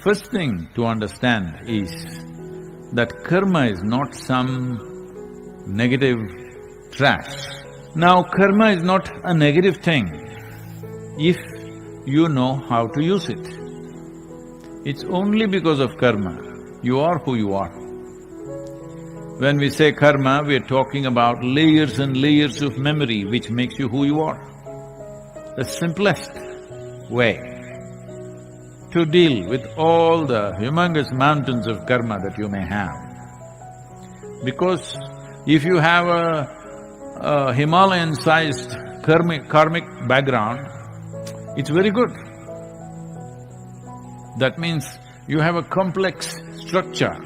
First thing to understand is that karma is not some negative trash. Now, karma is not a negative thing if you know how to use it. It's only because of karma you are who you are. When we say karma, we are talking about layers and layers of memory which makes you who you are. The simplest way to deal with all the humongous mountains of karma that you may have. Because if you have a Himalayan-sized karmic background, it's very good. That means you have a complex structure.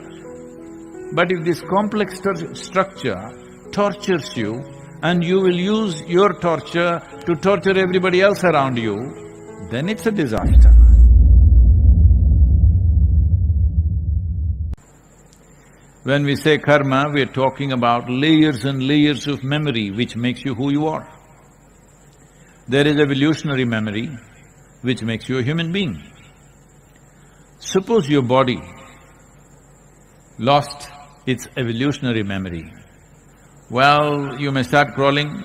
But if this complex structure tortures you and you will use your torture to torture everybody else around you, then it's a disaster. When we say karma, we are talking about layers and layers of memory which makes you who you are. There is evolutionary memory which makes you a human being. Suppose your body lost its evolutionary memory, well, you may start crawling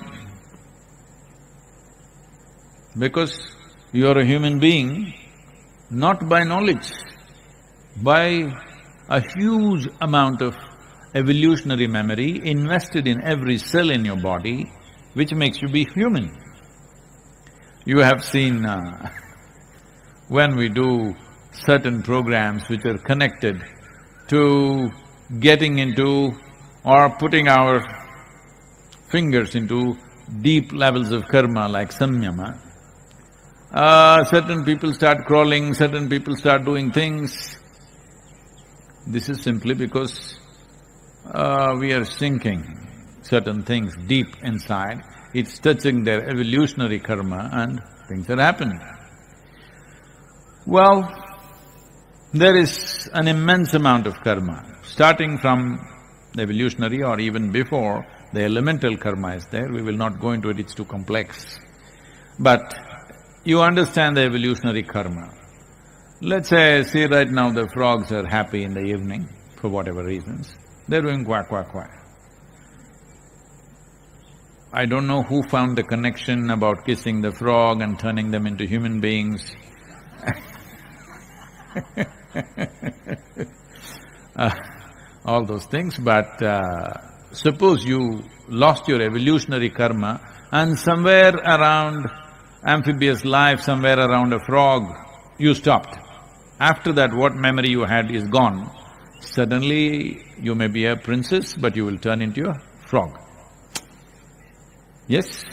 because you are a human being not by knowledge, by a huge amount of evolutionary memory invested in every cell in your body, which makes you be human. You have seen when we do certain programs which are connected to getting into or putting our fingers into deep levels of karma like samyama, certain people start crawling, certain people start doing things. This is simply because we are sinking certain things deep inside, it's touching their evolutionary karma and things are happening. Well, there is an immense amount of karma, starting from the evolutionary or even before, the elemental karma is there, we will not go into it, it's too complex. But you understand the evolutionary karma. Let's say, see right now the frogs are happy in the evening for whatever reasons, they're doing quack, quack, quack. I don't know who found the connection about kissing the frog and turning them into human beings. All those things, but suppose you lost your evolutionary karma and somewhere around amphibious life, somewhere around a frog, you stopped. After that, what memory you had is gone. Suddenly, you may be a princess, but you will turn into a frog. Yes?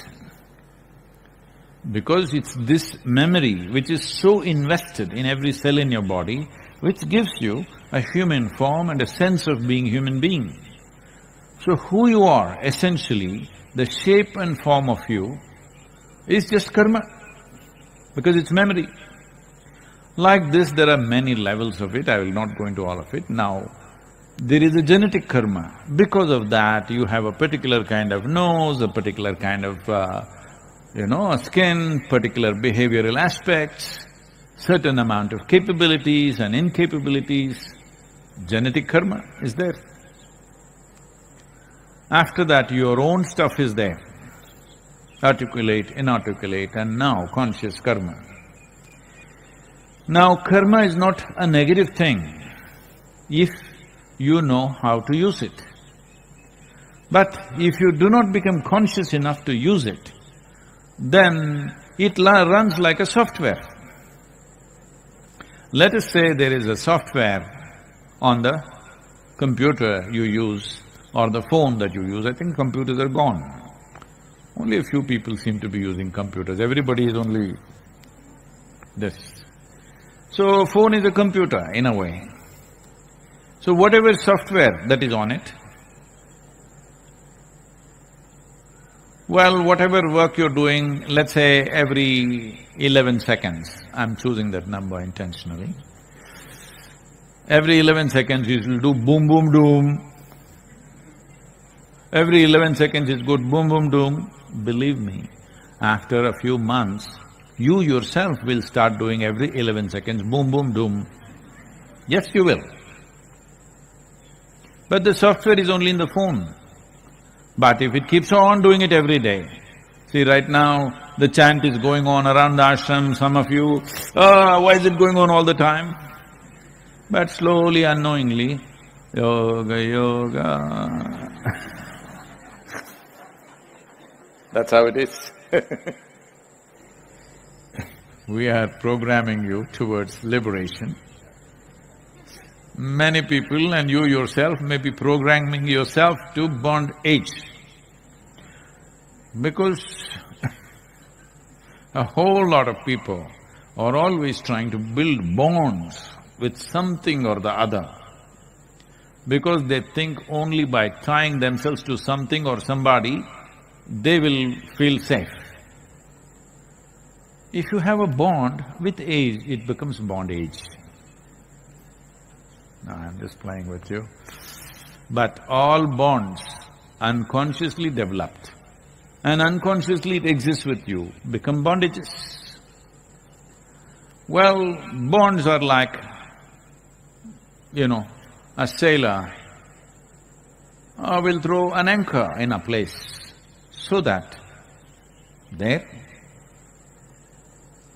Because it's this memory which is so invested in every cell in your body, which gives you a human form and a sense of being human being. So who you are, essentially, the shape and form of you is just karma, because it's memory. Like this, there are many levels of it, I will not go into all of it. Now, there is a genetic karma. Because of that, you have a particular kind of nose, a particular kind of, skin, particular behavioral aspects, certain amount of capabilities and incapabilities. Genetic karma is there. After that, your own stuff is there. Articulate, inarticulate, and now conscious karma. Now, karma is not a negative thing if you know how to use it. But if you do not become conscious enough to use it, then it runs like a software. Let us say there is a software on the computer you use or the phone that you use. I think computers are gone. Only a few people seem to be using computers, everybody is only this. So, phone is a computer in a way. So, whatever software that is on it, well, whatever work you're doing, let's say every 11 seconds, I'm choosing that number intentionally, every 11 seconds you will do boom, boom, doom. Every 11 seconds is good, boom, boom, doom. Believe me, after a few months, you yourself will start doing every 11 seconds, boom, boom, doom. Yes, you will. But the software is only in the phone. But if it keeps on doing it every day, see right now the chant is going on around the ashram, some of you, why is it going on all the time? But slowly, unknowingly, yoga, yoga. That's how it is. We are programming you towards liberation. Many people and you yourself may be programming yourself to bondage. Because a whole lot of people are always trying to build bonds with something or the other, because they think only by tying themselves to something or somebody, they will feel safe. If you have a bond, with age, it becomes bondage. No, I'm just playing with you. But all bonds, unconsciously developed, and unconsciously it exists with you, become bondages. Well, bonds are like, a sailor will throw an anchor in a place so that there,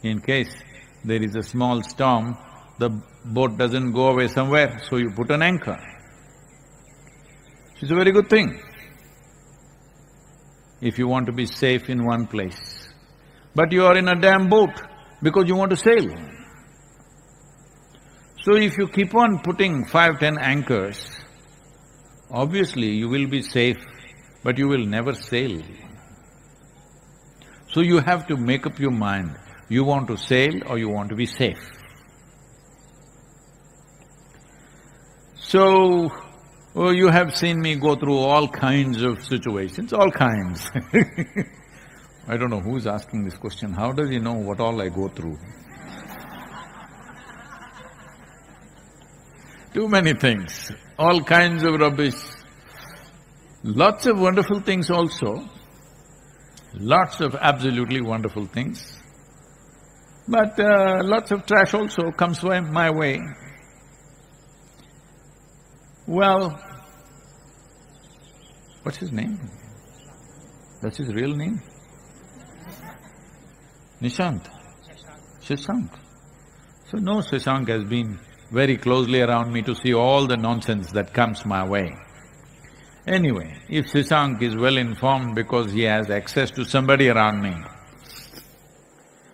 in case there is a small storm, the boat doesn't go away somewhere, so you put an anchor. It's a very good thing if you want to be safe in one place. But you are in a damn boat because you want to sail. So if you keep on putting 5, 10 anchors, obviously you will be safe, but you will never sail. So you have to make up your mind, you want to sail or you want to be safe. So, you have seen me go through all kinds of situations, all kinds. I don't know who's asking this question, how does he know what all I go through? Too many things, all kinds of rubbish. Lots of wonderful things also, lots of absolutely wonderful things. But lots of trash also comes my way. Well, what's his name? That's his real name? Nishant. Shashank. So no, Shashank has been very closely around me to see all the nonsense that comes my way. Anyway, if Shashank is well informed because he has access to somebody around me,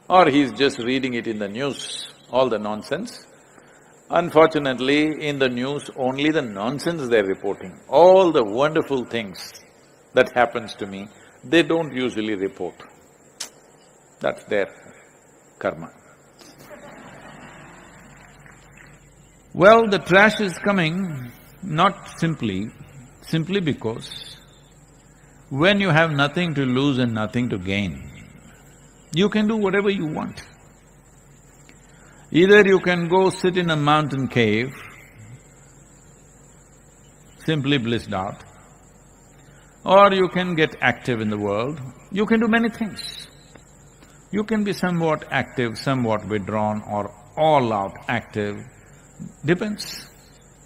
or he's just reading it in the news, all the nonsense, unfortunately, in the news, only the nonsense they're reporting. All the wonderful things that happens to me, they don't usually report. That's their karma. Well, the trash is coming not simply because when you have nothing to lose and nothing to gain, you can do whatever you want. Either you can go sit in a mountain cave, simply blissed out, or you can get active in the world. You can do many things. You can be somewhat active, somewhat withdrawn, or all out active. Depends.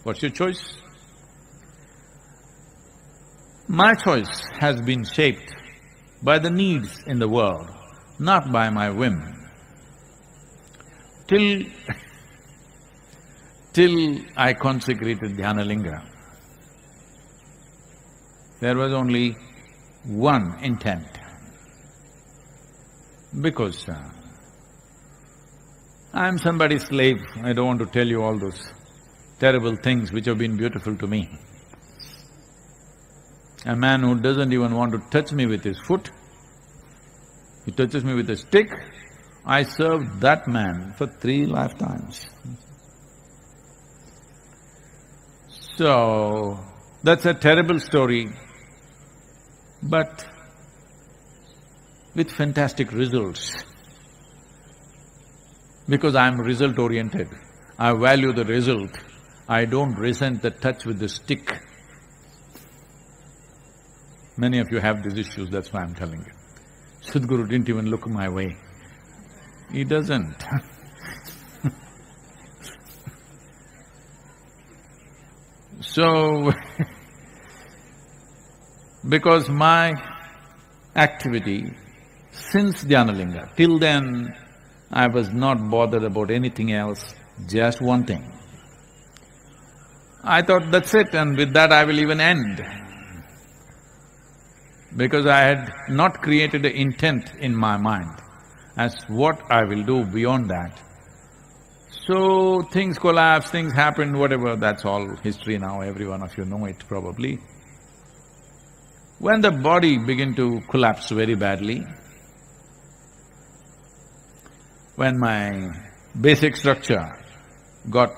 What's your choice? My choice has been shaped by the needs in the world, not by my whim. Till I consecrated Dhyanalinga, there was only one intent, because I'm somebody's slave, I don't want to tell you all those terrible things which have been beautiful to me. A man who doesn't even want to touch me with his foot, he touches me with a stick, I served that man for 3 lifetimes. So, that's a terrible story, but with fantastic results. Because I'm result-oriented, I value the result, I don't resent the touch with the stick. Many of you have these issues, that's why I'm telling you. Sadhguru didn't even look my way. He doesn't. So, because my activity since Dhyanalinga, till then I was not bothered about anything else, just one thing. I thought that's it, and with that I will even end. Because I had not created an intent in my mind as what I will do beyond that. So things collapsed, things happened, whatever, that's all history now, every one of you know it probably. When the body began to collapse very badly, when my basic structure got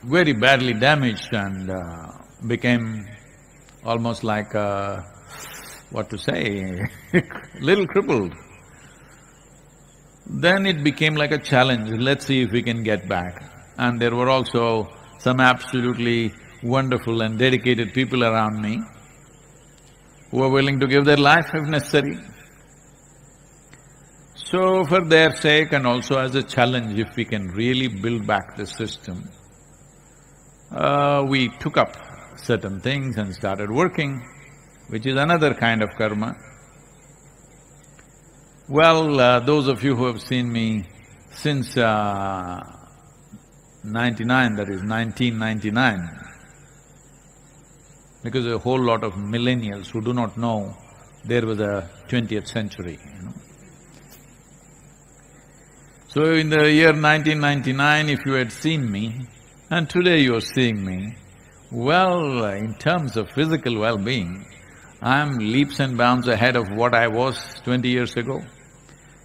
very badly damaged and became almost like what to say, little crippled, then it became like a challenge, let's see if we can get back. And there were also some absolutely wonderful and dedicated people around me who were willing to give their life if necessary. So for their sake and also as a challenge, if we can really build back the system, we took up certain things and started working, which is another kind of karma. Well, those of you who have seen me since 99, that is 1999, because a whole lot of millennials who do not know there was a 20th century, you know. So in the year 1999, if you had seen me, and today you are seeing me, well, in terms of physical well-being, I'm leaps and bounds ahead of what I was 20 years ago.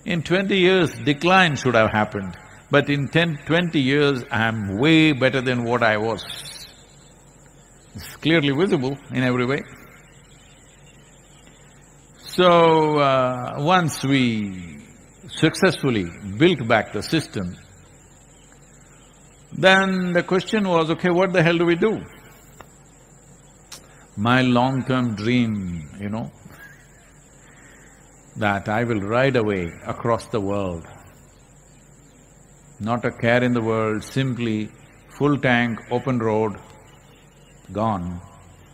In 20 years, decline should have happened, but in 20 years, I'm way better than what I was. It's clearly visible in every way. So, once we successfully built back the system, then the question was, okay, what the hell do we do? My long-term dream, you know, that I will ride away across the world, not a care in the world, simply full tank, open road, gone.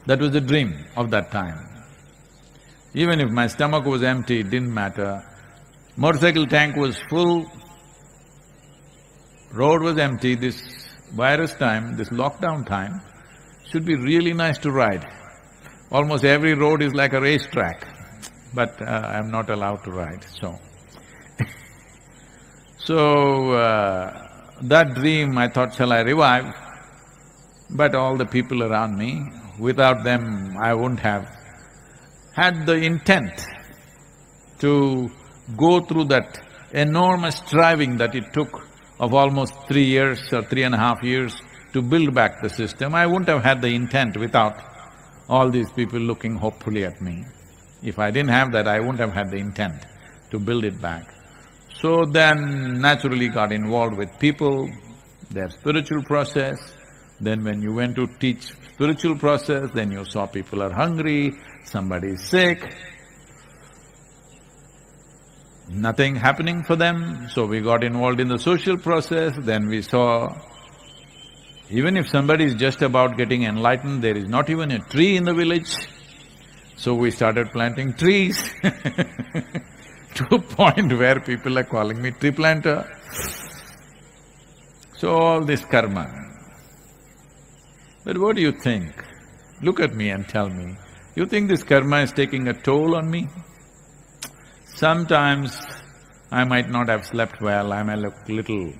That was the dream of that time. Even if my stomach was empty, it didn't matter. Motorcycle tank was full, road was empty, this virus time, this lockdown time, should be really nice to ride. Almost every road is like a racetrack, but I'm not allowed to ride, so. So, that dream I thought, shall I revive? But all the people around me, without them I wouldn't have had the intent to go through that enormous striving that it took of almost 3 years or 3.5 years to build back the system. I wouldn't have had the intent without all these people looking hopefully at me. If I didn't have that, I wouldn't have had the intent to build it back. So then naturally got involved with people, their spiritual process. Then when you went to teach spiritual process, then you saw people are hungry, somebody is sick, nothing happening for them, so we got involved in the social process. Then we saw even if somebody is just about getting enlightened, there is not even a tree in the village, so we started planting trees to a point where people are calling me tree planter. So all this karma. But what do you think? Look at me and tell me, you think this karma is taking a toll on me? Sometimes I might not have slept well, I may look little,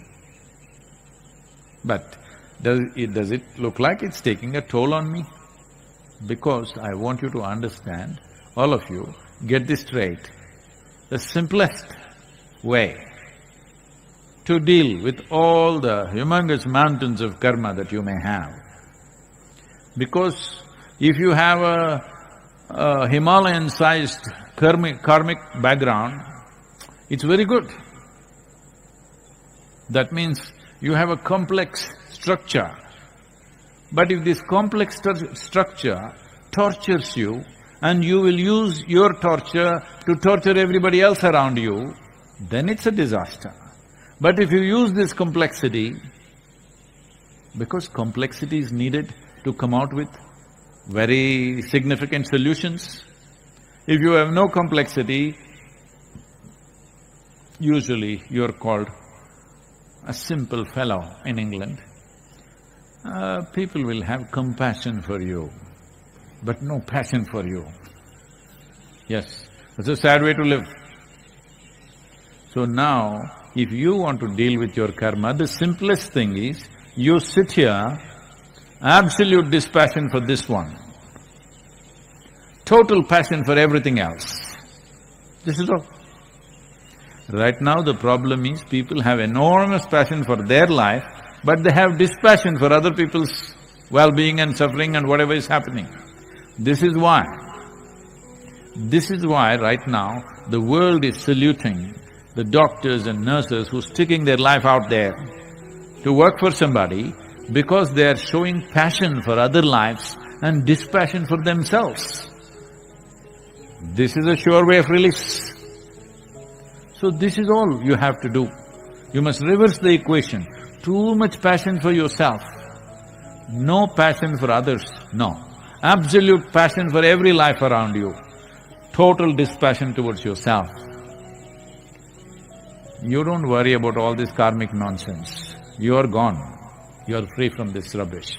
but does it look like it's taking a toll on me? Because I want you to understand, all of you, get this straight. The simplest way to deal with all the humongous mountains of karma that you may have, because if you have a Himalayan-sized karmic background, it's very good. That means you have a complex structure. But if this complex structure tortures you and you will use your torture to torture everybody else around you, then it's a disaster. But if you use this complexity, because complexity is needed to come out with very significant solutions. If you have no complexity, usually you're called a simple fellow in England. People will have compassion for you, but no passion for you. Yes, it's a sad way to live. So now, if you want to deal with your karma, the simplest thing is, you sit here, absolute dispassion for this one, total passion for everything else. This is all. Right now the problem is, people have enormous passion for their life, but they have dispassion for other people's well-being and suffering and whatever is happening. This is why right now the world is saluting the doctors and nurses who are sticking their life out there to work for somebody, because they are showing passion for other lives and dispassion for themselves. This is a sure way of release. So this is all you have to do. You must reverse the equation. Too much passion for yourself, no passion for others, no. Absolute passion for every life around you, total dispassion towards yourself. You don't worry about all this karmic nonsense. You are gone. You are free from this rubbish.